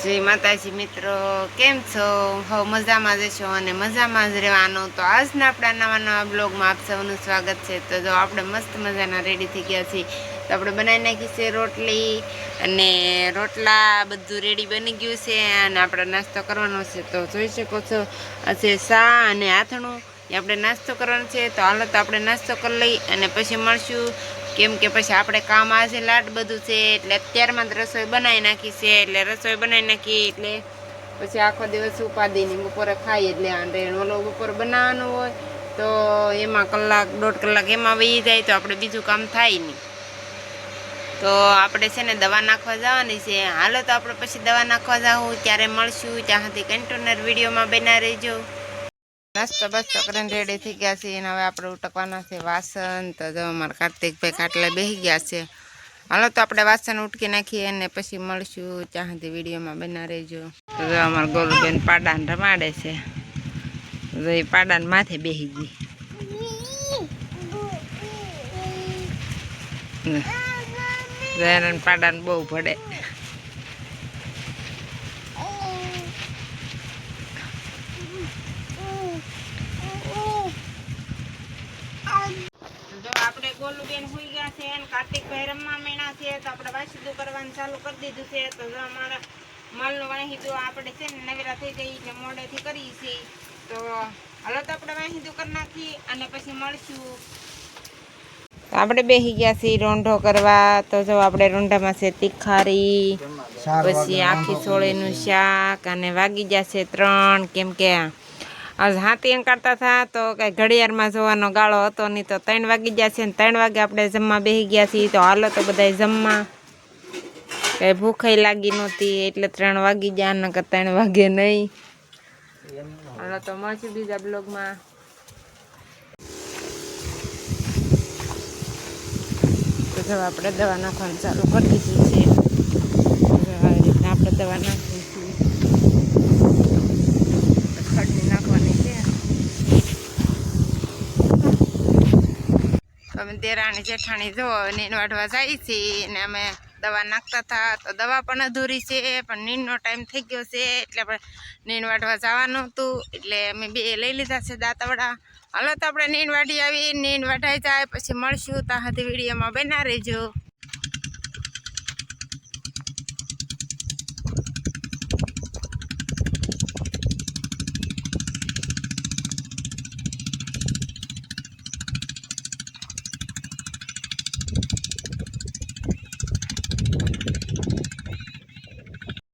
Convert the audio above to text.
જય માતાજી મિત્રો, કેમ છો? હવે મજામાં જ છો અને મજામાં જ રહેવાનું. તો આજના આપણા નવા બ્લોગમાં આપ સૌનું સ્વાગત છે. તો જો આપણે મસ્ત મજાના રેડી થઈ ગયા છીએ. તો આપણે બનાવી નાખી છે રોટલી અને રોટલા, બધું રેડી બની ગયું છે અને આપણે નાસ્તો કરવાનો છે. તો જોઈ શકો છો, આ છે સા અને આથણું, એ આપણે નાસ્તો કરવાનો છે. તો હાલો તો આપણે નાસ્તો કરી લઈ અને પછી મળશું, કેમ કે પછી આપણે કામ આજે લાટ બધું છે એટલે અત્યારમાં જ રસોઈ બનાવી નાખી છે. એટલે રસોઈ બનાવી નાખી એટલે પછી આખો દિવસ ઉપાદીની બપોરે ખાઈ એટલે આંડે ઓલો બપોરે બનાવવાનું હોય તો એમાં કલાક દોઢ કલાક એમાં વહી જાય તો આપણે બીજું કામ થાય નહીં. તો આપણે છે ને દવા નાખવા જવાની છે. હાલો તો આપણે પછી દવા નાખવા જાઉં ત્યારે મળશું. ત્યાં સુધી કન્ટિન્યુઅર વિડીયોમાં બના રહેજો. નાસ્તો બસ્તો કરીને રેડી થઈ ગયા છે અને હવે આપણે ઉટકવાના છે વાસણ. તો જો અમારા કાર્તિકભાઈ ખાટલે બેસી ગયા છે. હાલો તો આપણે વાસણ ઉટકી નાખીએ અને પછી મળશું. ત્યાં સુધી વિડીયોમાં બના રહેજો. તો જો અમારા ગોલુબેન પાડાને રમાડે છે. તો એ પાડાને માથે બેસી ગઈ. પાડાને બહુ ભડે. જો આપણે ગોલુબેન હોઈ ગયા છે અને કાર્તિકભાઈ રમવા માંડ્યા છે. તો આપણે વાસીદું કરવાનું ચાલુ કરી દીધું છે. તો જો અમારા માલનું વાહીદું આપણે છે ને નવેરા થઈ ગઈ એટલે મોડેથી કરી છે. તો હાલો તો આપણે વાહીદું કરી નાખી અને પછી મળશું. આપણે બેસી ગયા છીએ રોંઢો કરવા. તો જો આપણે રોંઢામાં છે તીખારી, પછી આખી સોળીનું શાક અને વાગી ગયા છે 3, કેમ કે આજ હાથી એમ કરતા હતા તો કઈ ઘડિયાળમાં જોવાનો ગાળો હતો નહીં. તો 3 વાગી ગયા છે ને 3 વાગે આપણે જમવા બેસી ગયા છીએ. તો હાલો તો બધા જમવા, કઈ ભૂખાઈ લાગી નહોતી એટલે 3 વાગી ગયા, નકર 3 વાગે નહીં. હાલો તો મળશું બીજા બ્લોગમાં. તો જો આપણે દવા નાખવાનું ચાલુ કરી દીધું છે. આવી રીતના આપણે દવા નાખીએ છીએ. ખડની નાખવાની છે. અમે દેરાણી જેઠાણી જો નીણ વાઢવા જાય છે અને અમે દવા નાખતા હતા. તો દવા પણ અધૂરી છે, પણ નીણનો ટાઈમ થઈ ગયો છે એટલે આપણે નીણ વાઢવા જવાનું હતું એટલે અમે 2 લઈ લીધા છે દાંતવડા. હાલો તો આપણે નીણ વાઢી આવી, નીણ વાઢાઈ જાય પછી મળશું. ત્યાં સુધી વિડીયોમાં બના રહેજો.